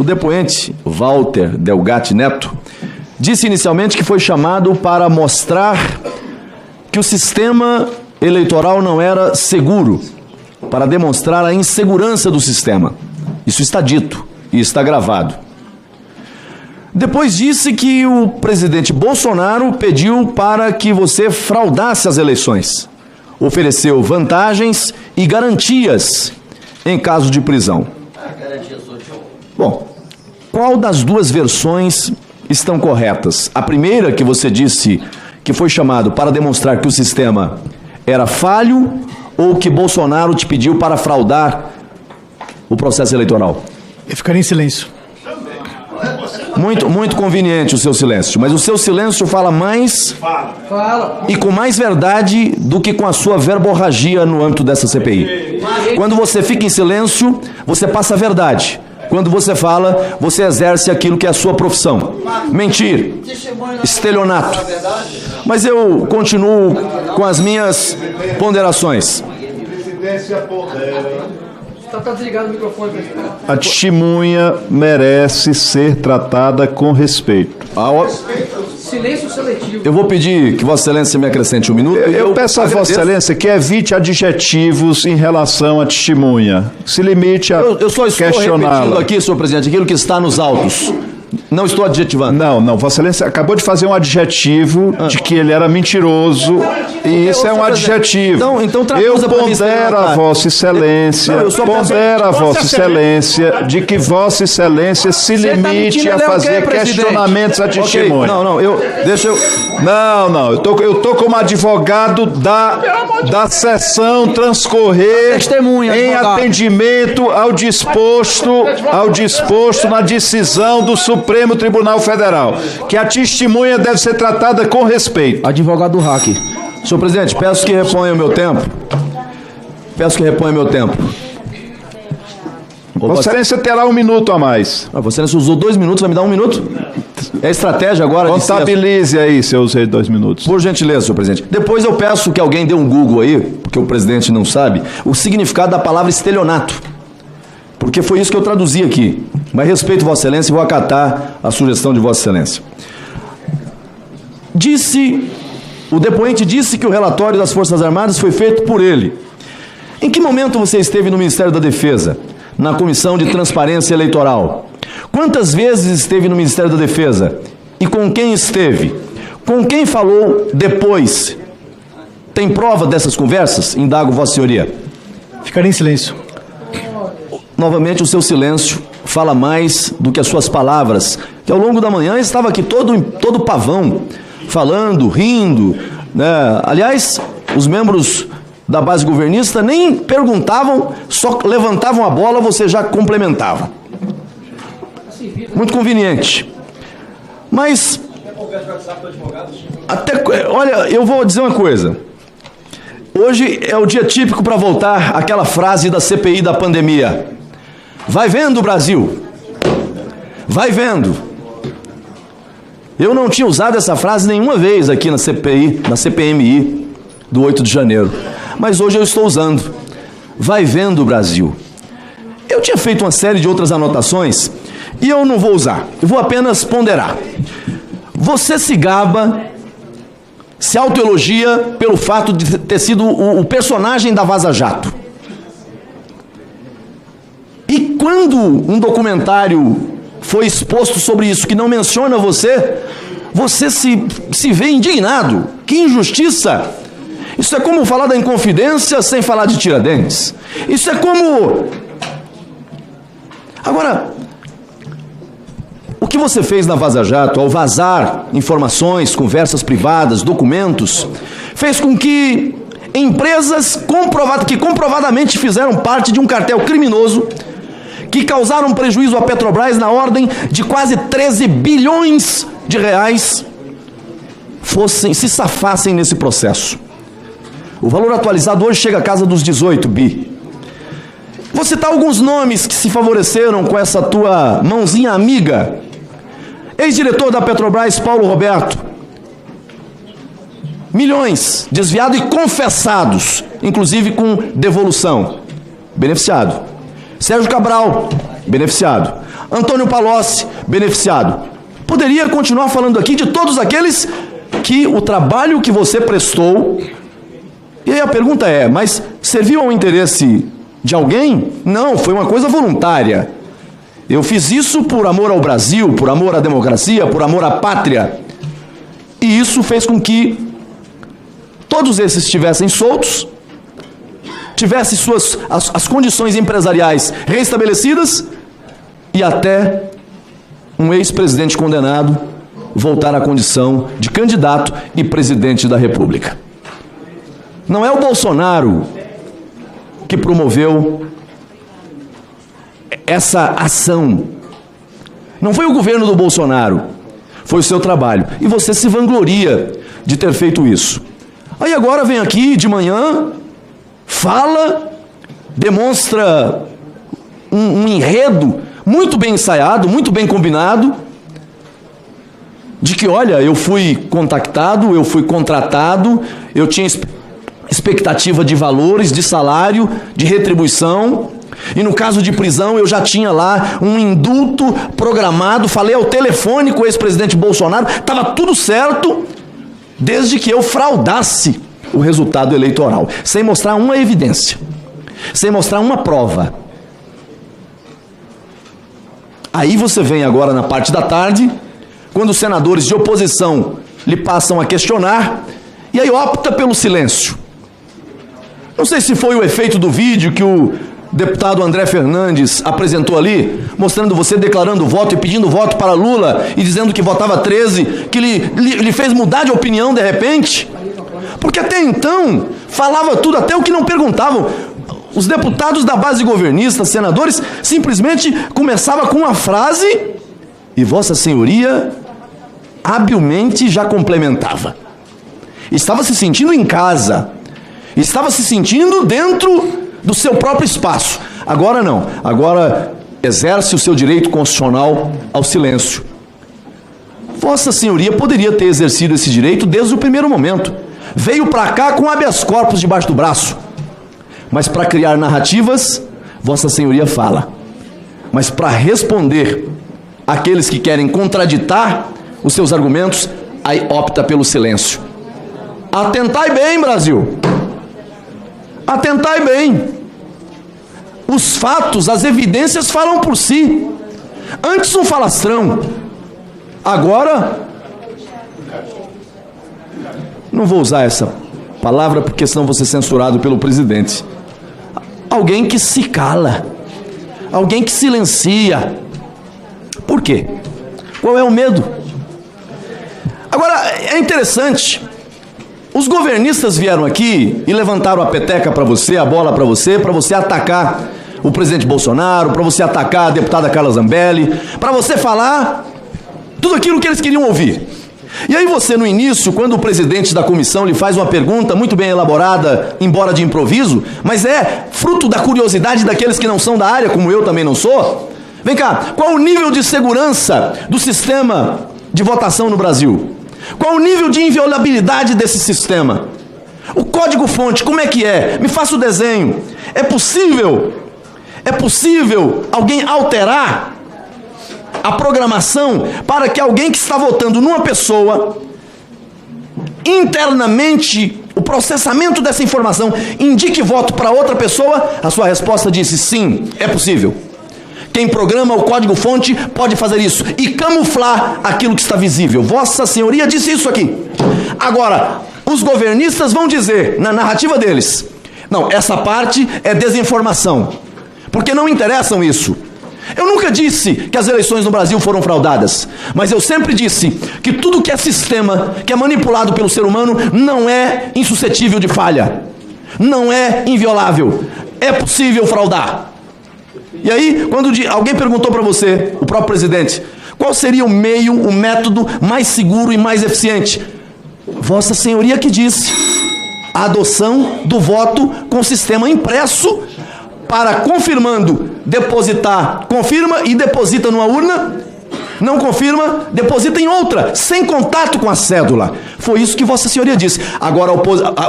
O depoente, Walter Delgatti Neto, disse inicialmente que foi chamado para mostrar que o sistema eleitoral não era seguro, para demonstrar a insegurança do sistema. Isso está dito e está gravado. Depois disse que o presidente Bolsonaro pediu para que você fraudasse as eleições. Ofereceu vantagens e garantias em caso de prisão. Bom, qual das duas versões estão corretas? A primeira, que você disse que foi chamado para demonstrar que o sistema era falho, ou que Bolsonaro te pediu para fraudar o processo eleitoral? Eu ficaria em silêncio. Muito conveniente o seu silêncio, mas o seu silêncio fala mais e com mais verdade do que com a sua verborragia no âmbito dessa CPI. Quando você fica em silêncio, você passa a verdade. Quando você fala, você exerce aquilo que é a sua profissão. Mentir, estelionato. Mas eu continuo com as minhas ponderações. Tá desligado o microfone. A testemunha merece ser tratada com respeito. Silêncio seletivo. Eu vou pedir que Vossa Excelência me acrescente um minuto. Eu peço a Vossa Excelência que evite adjetivos em relação à testemunha. Se limite a questioná-la. Eu só estou repetindo aqui, senhor presidente, aquilo que está nos autos. Não estou adjetivando. Não. Vossa Excelência acabou de fazer um adjetivo de que ele era mentiroso. E isso é um adjetivo. Então eu pondero a Vossa Excelência, pondero a Vossa Excelência de que Vossa Excelência se limite a fazer questionamentos à testemunha. Eu tô como advogado da sessão transcorrer em atendimento ao disposto na decisão do Supremo Tribunal Federal, que a testemunha deve ser tratada com respeito. Advogado hack. Senhor presidente, peço que reponha o meu tempo. Vossa Excelência terá 1 minuto a mais. Vossa Excelência usou 2 minutos, vai me dar 1 minuto? É estratégia agora? Contabilize aí se eu usei 2 minutos. Por gentileza, senhor presidente. Depois eu peço que alguém dê um Google aí, porque o presidente não sabe, o significado da palavra estelionato. Porque foi isso que eu traduzi aqui. Mas respeito Vossa Excelência e vou acatar a sugestão de Vossa Excelência. O depoente disse que o relatório das Forças Armadas foi feito por ele. Em que momento você esteve no Ministério da Defesa? Na Comissão de Transparência Eleitoral? Quantas vezes esteve no Ministério da Defesa? E com quem esteve? Com quem falou depois? Tem prova dessas conversas? Indago Vossa Senhoria. Ficaria em silêncio. Novamente o seu silêncio fala mais do que as suas palavras, que ao longo da manhã estava aqui todo pavão, falando, rindo, né? Aliás, os membros da base governista nem perguntavam, só levantavam a bola, você já complementava. Muito conveniente. Mas, olha, eu vou dizer uma coisa. Hoje é o dia típico para voltar àquela frase da CPI da pandemia. Vai vendo, Brasil. Vai vendo. Eu não tinha usado essa frase nenhuma vez aqui na CPI, na CPMI do 8 de janeiro. Mas hoje eu estou usando. Vai vendo, Brasil. Eu tinha feito uma série de outras anotações e eu não vou usar. Eu vou apenas ponderar. Você se gaba, se autoelogia pelo fato de ter sido o personagem da Vaza Jato. E quando um documentário foi exposto sobre isso, que não menciona você, você se vê indignado. Que injustiça! Isso é como falar da Inconfidência sem falar de Tiradentes. Isso é como... Agora, o que você fez na Vaza Jato, ao vazar informações, conversas privadas, documentos, fez com que empresas que comprovadamente fizeram parte de um cartel criminoso, que causaram prejuízo à Petrobras na ordem de quase 13 bilhões de reais, se safassem nesse processo. O valor atualizado hoje chega à casa dos 18 bi. Vou citar alguns nomes que se favoreceram com essa tua mãozinha amiga. Ex-diretor da Petrobras, Paulo Roberto. Milhões desviados e confessados, inclusive com devolução. Beneficiado. Sérgio Cabral, beneficiado. Antônio Palocci, beneficiado. Poderia continuar falando aqui de todos aqueles que o trabalho que você prestou. E aí a pergunta é, mas serviu ao interesse de alguém? Não, foi uma coisa voluntária. Eu fiz isso por amor ao Brasil, por amor à democracia, por amor à pátria. E isso fez com que todos esses estivessem soltos, tivessem as condições empresariais restabelecidas e até um ex-presidente condenado voltar à condição de candidato e presidente da República. Não é o Bolsonaro que promoveu essa ação. Não foi o governo do Bolsonaro, foi o seu trabalho. E você se vangloria de ter feito isso. Aí agora vem aqui de manhã, fala, demonstra um enredo muito bem ensaiado, muito bem combinado, de que, olha, eu fui contactado, eu fui contratado, eu tinha expectativa de valores, de salário, de retribuição, e no caso de prisão eu já tinha lá um indulto programado, falei ao telefone com o ex-presidente Bolsonaro, estava tudo certo, desde que eu fraudasse o resultado eleitoral, sem mostrar uma evidência, sem mostrar uma prova. Aí você vem agora na parte da tarde, quando os senadores de oposição lhe passam a questionar, e aí opta pelo silêncio. Não sei se foi o efeito do vídeo que o deputado André Fernandes apresentou ali, mostrando você declarando voto e pedindo voto para Lula e dizendo que votava 13, que lhe fez mudar de opinião de repente. Porque até então falava tudo, até o que não perguntavam. Os deputados da base governista, senadores, simplesmente começava com uma frase e Vossa Senhoria habilmente já complementava. Estava se sentindo em casa, estava se sentindo dentro do seu próprio espaço. Agora não, agora exerce o seu direito constitucional ao silêncio. Vossa Senhoria poderia ter exercido esse direito desde o primeiro momento. Veio para cá com habeas corpus debaixo do braço. Mas para criar narrativas, Vossa Senhoria fala. Mas para responder àqueles que querem contraditar os seus argumentos, aí opta pelo silêncio. Atentai bem, Brasil. Atentai bem. Os fatos, as evidências falam por si. Antes um falastrão. Agora, não vou usar essa palavra porque senão vou ser censurado pelo presidente. Alguém que se cala. Alguém que silencia. Por quê? Qual é o medo? Agora, é interessante. Os governistas vieram aqui e levantaram a peteca para você, a bola para você atacar o presidente Bolsonaro, para você atacar a deputada Carla Zambelli, para você falar tudo aquilo que eles queriam ouvir. E aí você, no início, quando o presidente da comissão lhe faz uma pergunta muito bem elaborada, embora de improviso, mas é fruto da curiosidade daqueles que não são da área, como eu também não sou. Vem cá, qual o nível de segurança do sistema de votação no Brasil? Qual o nível de inviolabilidade desse sistema? O código-fonte, como é que é? Me faça o desenho. É possível alguém alterar a programação para que alguém que está votando numa pessoa, internamente, o processamento dessa informação indique voto para outra pessoa? A sua resposta disse sim, é possível. Quem programa o código-fonte pode fazer isso e camuflar aquilo que está visível. Vossa Senhoria disse isso aqui. Agora, os governistas vão dizer, na narrativa deles, não, essa parte é desinformação, porque não interessam isso. Eu nunca disse que as eleições no Brasil foram fraudadas, mas eu sempre disse que tudo que é sistema, que é manipulado pelo ser humano, não é insuscetível de falha, não é inviolável, é possível fraudar. E aí, quando alguém perguntou para você, o próprio presidente, qual seria o meio, o método mais seguro e mais eficiente? Vossa Senhoria que disse, a adoção do voto com sistema impresso para, confirmando, depositar, confirma e deposita numa urna Não confirma, deposita em outra, sem contato com a cédula. Foi isso que Vossa Senhoria disse. Agora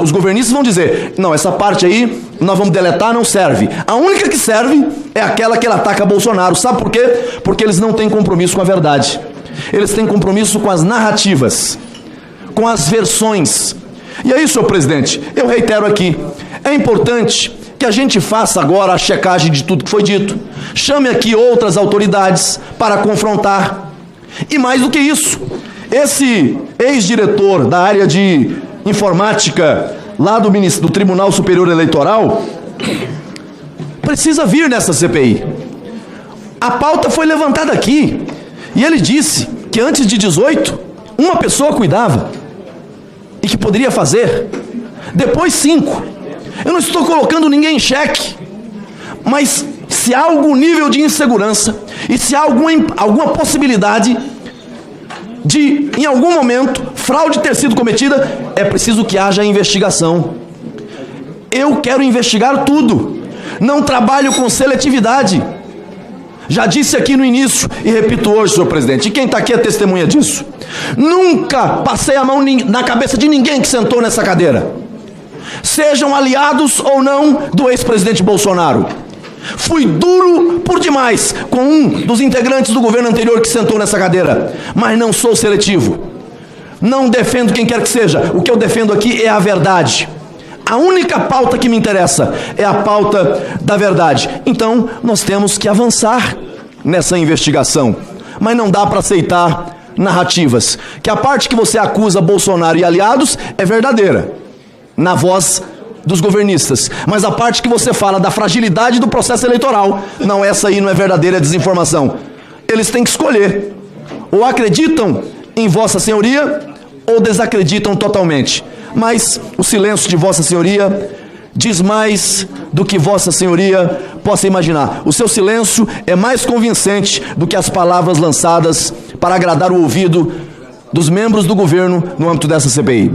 os governistas vão dizer, não, essa parte aí nós vamos deletar, não serve. A única que serve é aquela que ele ataca Bolsonaro. Sabe por quê? Porque eles não têm compromisso com a verdade. Eles têm compromisso com as narrativas, com as versões. E aí, senhor presidente, eu reitero aqui, é importante que a gente faça agora a checagem de tudo que foi dito. Chame aqui outras autoridades para confrontar. E mais do que isso, esse ex-diretor da área de informática lá do Tribunal Superior Eleitoral precisa vir nessa CPI. A pauta foi levantada aqui e ele disse que antes de 18, uma pessoa cuidava e que poderia fazer, depois 5. Eu não estou colocando ninguém em xeque, mas se há algum nível de insegurança e se há alguma possibilidade de, em algum momento, fraude ter sido cometida, é preciso que haja investigação. Eu quero investigar tudo. Não trabalho com seletividade. Já disse aqui no início e repito hoje, senhor presidente, e quem está aqui é testemunha disso. Nunca passei a mão na cabeça de ninguém que sentou nessa cadeira, sejam aliados ou não do ex-presidente Bolsonaro. Fui duro por demais com um dos integrantes do governo anterior que sentou nessa cadeira, mas não sou seletivo. Não defendo quem quer que seja. O que eu defendo aqui é a verdade. A única pauta que me interessa é a pauta da verdade. Então, nós temos que avançar nessa investigação. Mas não dá para aceitar narrativas. Que a parte que você acusa Bolsonaro e aliados é verdadeira, na voz dos governistas. Mas a parte que você fala da fragilidade do processo eleitoral, não, essa aí não é verdadeira, é desinformação. Eles têm que escolher. Ou acreditam em Vossa Senhoria, ou desacreditam totalmente. Mas o silêncio de Vossa Senhoria diz mais do que Vossa Senhoria possa imaginar. O seu silêncio é mais convincente do que as palavras lançadas para agradar o ouvido dos membros do governo no âmbito dessa CPI.